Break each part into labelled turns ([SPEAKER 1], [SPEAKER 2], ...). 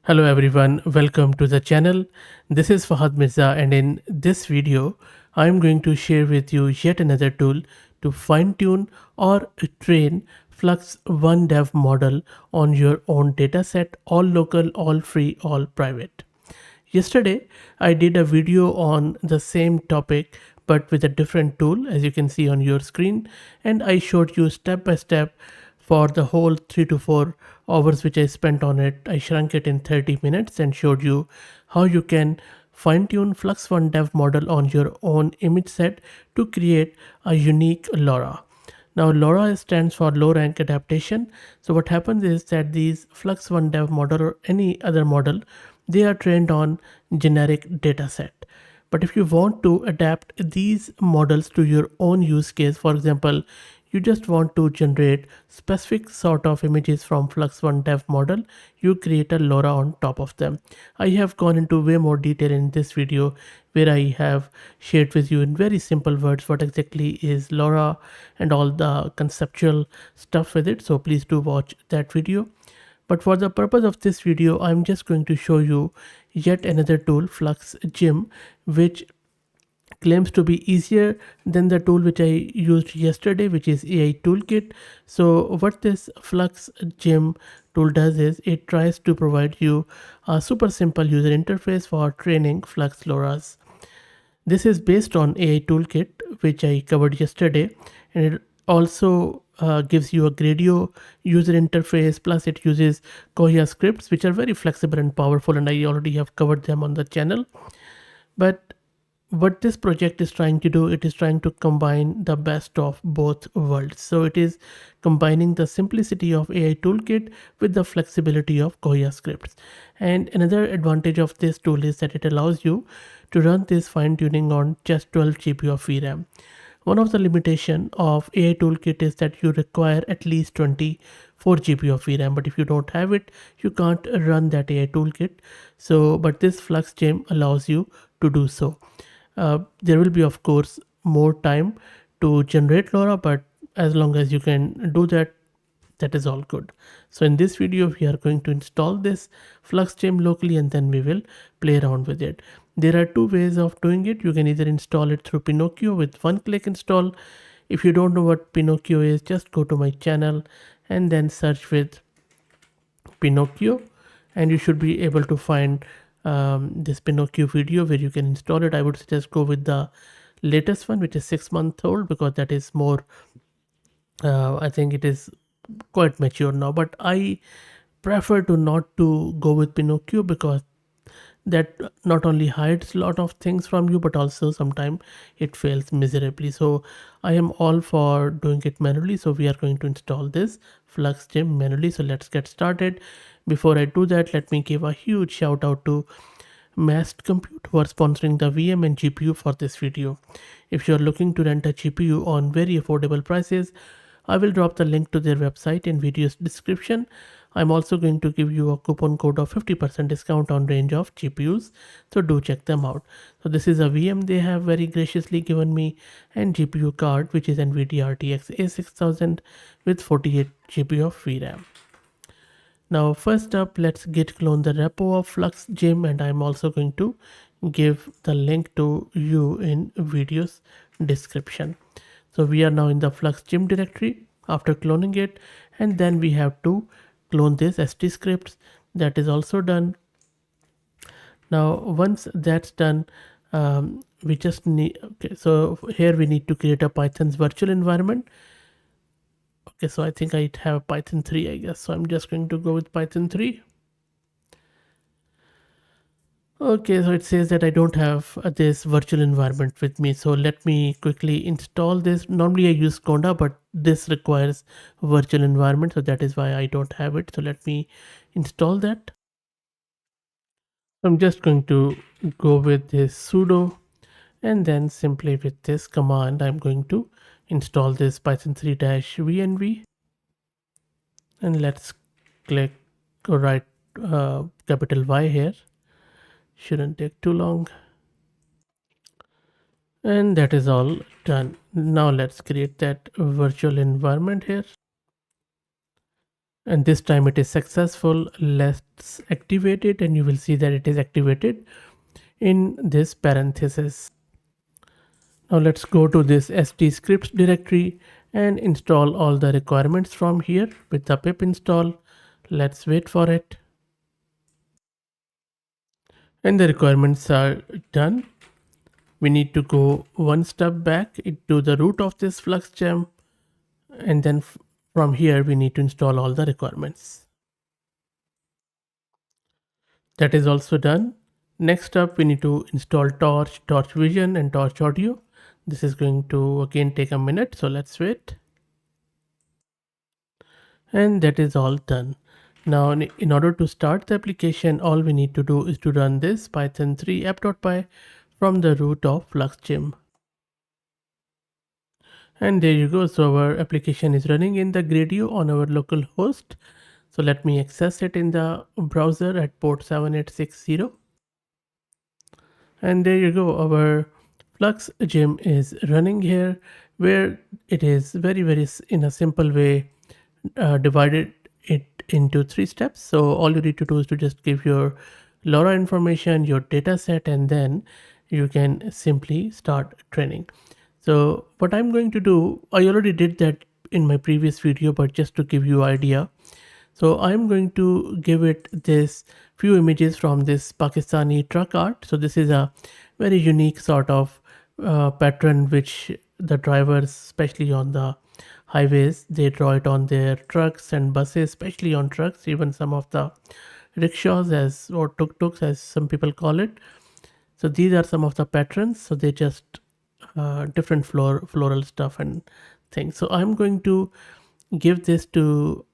[SPEAKER 1] Hello everyone, welcome to the channel. This is Fahad Mirza, and in this video I am going to share with you yet another tool to fine-tune or train Flux.1 Dev model on your own dataset, all local, all free, all private. Yesterday I did a video on the same topic but with a different tool, as you can see on your screen, and I showed you step by step for the whole 3 to 4 hours which I spent on it. I shrunk it in 30 minutes and showed you how you can fine tune Flux.1 Dev model on your own image set to create a unique LoRA. Now LoRA stands for low rank adaptation. So what happens is that these Flux.1 Dev model or any other model, they are trained on generic dataset. But if you want to adapt these models to your own use case, for example, you just want to generate specific sort of images from Flux.1 Dev model, you create a LoRA on top of them. I have gone into way more detail in this video where I have shared with you in very simple words what exactly is LoRA and all the conceptual stuff with it. So please do watch that video. But for the purpose of this video, I'm just going to show you yet another tool, Flux Gym, which claims to be easier than the tool which I used yesterday, which is AI Toolkit. So what this Flux Gym tool does is it tries to provide you a super simple user interface for training Flux LoRa's. This is based on AI Toolkit, which I covered yesterday, and it also gives you a Gradio user interface, plus it uses Koya scripts, which are very flexible and powerful, and I already have covered them on the channel. But what this project is trying to do, it is trying to combine the best of both worlds. So it is combining the simplicity of AI Toolkit with the flexibility of Koya scripts. And another advantage of this tool is that it allows you to run this fine tuning on just 12 GB of VRAM. One of the limitation of AI Toolkit is that you require at least 24 GB of VRAM, but if you don't have it, you can't run that AI Toolkit. So, but this Flux Gym allows you to do so. There will be, of course, more time to generate LoRa, but as long as you can do that, that is all good. So in this video, we are going to install this Flux Gym locally and then we will play around with it. There are two ways of doing it. You can either install it through Pinocchio with one click install. If you don't know what Pinocchio is, just go to my channel and then search with Pinocchio, and you should be able to find this Pinocchio video where you can install it. I would suggest go with the latest one, which is 6 months old, because that is more, I think it is quite mature now. But I prefer to not to go with Pinocchio because that not only hides a lot of things from you, but also sometimes it fails miserably. So I am all for doing it manually. So we are going to install this Flux Gym manually. So let's get started. Before I do that, let me give a huge shout out to Massed Compute who are sponsoring the VM and GPU for this video. If you are looking to rent a GPU on very affordable prices, I will drop the link to their website in video's description. I'm also going to give you a coupon code of 50% discount on range of GPUs, so do check them out. So this is a VM they have very graciously given me, and GPU card which is NVIDIA RTX A6000 with 48 GB of VRAM. Now first up, let's git clone the repo of Flux Gym, and I'm also going to give the link to you in video's description. So we are now in the Flux Gym directory after cloning it, and then we have to clone this st scripts. That is also done. Now once that's done, we just need, okay, so here we need to create a Python's virtual environment. Okay, so I think I have Python 3, I guess. So I'm just going to go with Python 3. Okay, so it says that I don't have this virtual environment with me. So let me quickly install this. Normally I use Conda, but this requires virtual environment. So that is why I don't have it. So let me install that. I'm just going to go with this sudo, and then simply with this command, I'm going to install this Python 3-VNV. And let's click or write capital Y here. Shouldn't take too long. And that is all done. Now let's create that virtual environment here. and this time it is successful. Let's activate it and you will see that it is activated in this parenthesis. Now let's go to this st scripts directory and install all the requirements from here with the pip install. Let's wait for it. And the requirements are done. We need to go one step back to the root of this Flux gem, and then from here we need to install all the requirements. That is also done. Next up, we need to install Torch, Torch Vision, and Torch Audio. This is going to again take a minute, so let's wait. And that is all done. Now, in order to start the application, all we need to do is to run this python 3 app.py from the root of Flux Gym. And there you go. So our application is running in the Gradio on our local host. So let me access it in the browser at port 7860. And there you go. Our Flux Gym is running here, where it is very in a simple way divided it into 3 steps. So all you need to do is to just give your LoRA information, your data set, and then you can simply start training. So what I'm going to do, I already did that in my previous video, but just to give you idea. So I'm going to give it this few images from this Pakistani truck art. So this is a very unique sort of pattern which the drivers, especially on the highways, they draw it on their trucks and buses, especially on trucks, even some of the rickshaws as or tuk-tuks as some people call it. So these are some of the patterns. So they just different floral stuff and things. So I'm going to give this to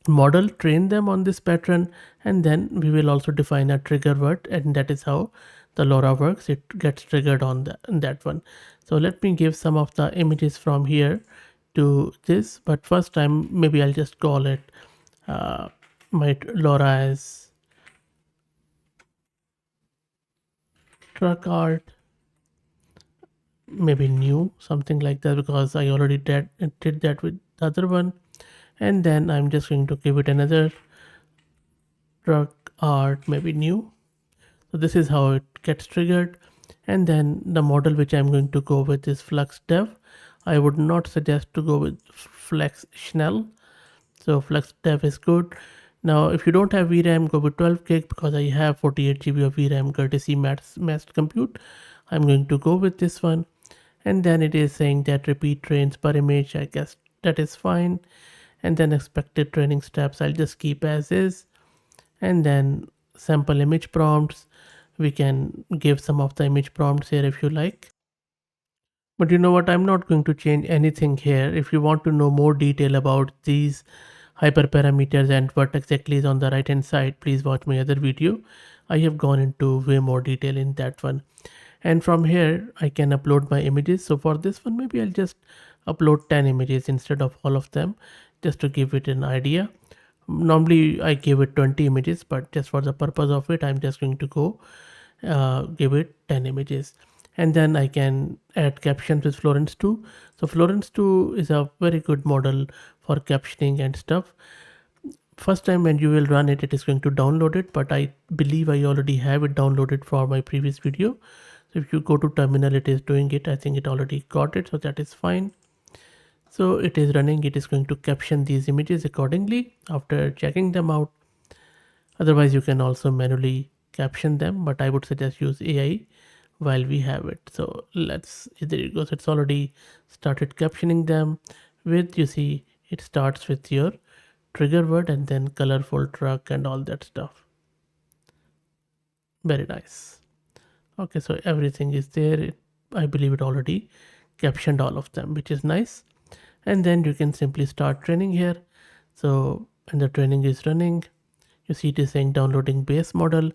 [SPEAKER 1] model, train them on this pattern, and then we will also define a trigger word, and that is how the LoRa works. It gets triggered on that one. So let me give some of the images from here to this, but first time maybe I'll just call it my LoRa as truck art, maybe new, something like that, because I already did that with the other one. And then I'm just going to give it another truck art, maybe new. So this is how it gets triggered. And then the model which I'm going to go with is Flux Dev. I would not suggest to go with Flex Schnell. So Flux Dev is good. Now, if you don't have VRAM, go with 12 gig because I have 48 GB of VRAM courtesy massed compute. I'm going to go with this one. And then it is saying that repeat trains per image. I guess that is fine. And then expected training steps, I'll just keep as is. And then sample image prompts. We can give some of the image prompts here if you like. But you know what, I'm not going to change anything here. If you want to know more detail about these hyperparameters and what exactly is on the right hand side, please watch my other video. I have gone into way more detail in that one. And from here I can upload my images. So for this one, maybe I'll just upload 10 images instead of all of them, just to give it an idea. Normally I give it 20 images, but just for the purpose of it, I'm just going to go give it 10 images. And then I can add captions with Florence 2. So Florence 2 is a very good model for captioning and stuff. First time when you will run it, it is going to download it, but I believe I already have it downloaded for my previous video. So if you go to terminal, it is doing it. I think it already got it, so that is fine. So it is running. It is going to caption these images accordingly after checking them out. Otherwise you can also manually caption them, but I would suggest use AI while we have it. So there it goes. It's already started captioning them with, you see, it starts with your trigger word and then colorful truck and all that stuff. Very nice. Okay, so everything is there. I believe it already captioned all of them, which is nice. And then you can simply start training here. So, and the training is running. You see it is saying downloading base model.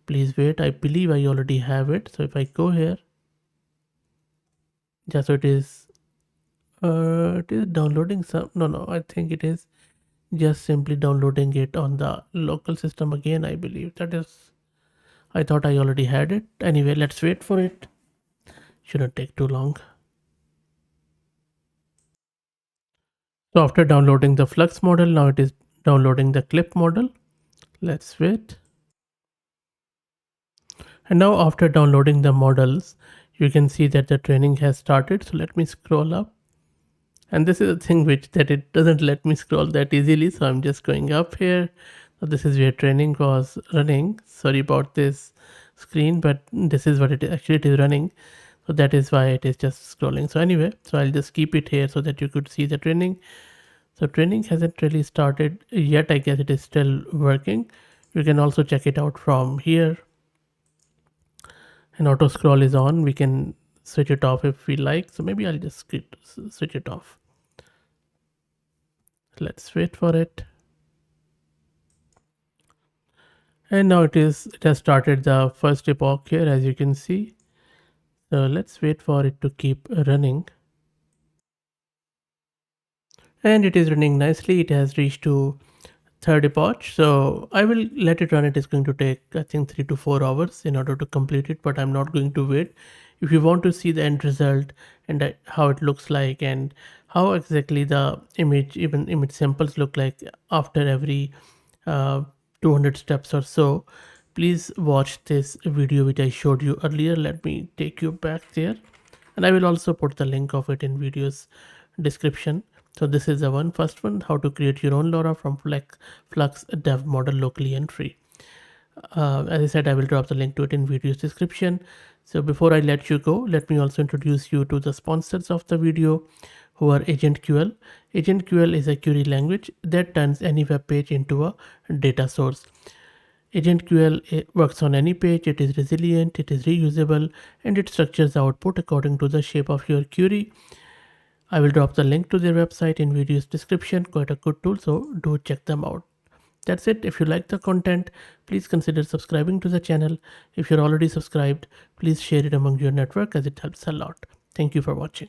[SPEAKER 1] Please wait. I believe I already have it. So if I go here, just so it is downloading some. No, I think it is just simply downloading it on the local system again. I believe that is. I thought I already had it. Anyway, let's wait for it. Shouldn't take too long. So after downloading the Flux model, now it is downloading the clip model. Let's wait. And now after downloading the models, you can see that the training has started. So let me scroll up. And this is a thing which that it doesn't let me scroll that easily. So I'm just going up here. So this is where training was running. Sorry about this screen, but this is what it actually it is running. So that is why it is just scrolling. So anyway, so I'll just keep it here so that you could see the training. So training hasn't really started yet. I guess it is still working. You can also check it out from here. And auto scroll is on. We can switch it off if we like. So maybe I'll just switch it off. Let's wait for it. And now it has started the first epoch here, as you can see. So let's wait for it to keep running. And it is running nicely. It has reached to third epoch. So I will let it run. It is going to take, I think, 3 to 4 hours in order to complete it, but I'm not going to wait. If you want to see the end result and how it looks like and how exactly the image samples look like after every 200 steps or so, please watch this video which I showed you earlier. Let me take you back there, and I will also put the link of it in video's description. So this is the first one, how to create your own LoRA from Flux Dev model locally and free. As I said, I will drop the link to it in video's description. So before I let you go, let me also introduce you to the sponsors of the video, who are AgentQL. AgentQL is a query language that turns any web page into a data source. AgentQL works on any page, it is resilient, it is reusable, and it structures the output according to the shape of your query. I will drop the link to their website in video's description. Quite a good tool, so do check them out. That's it. If you like the content, please consider subscribing to the channel. If you're already subscribed, please share it among your network as it helps a lot. Thank you for watching.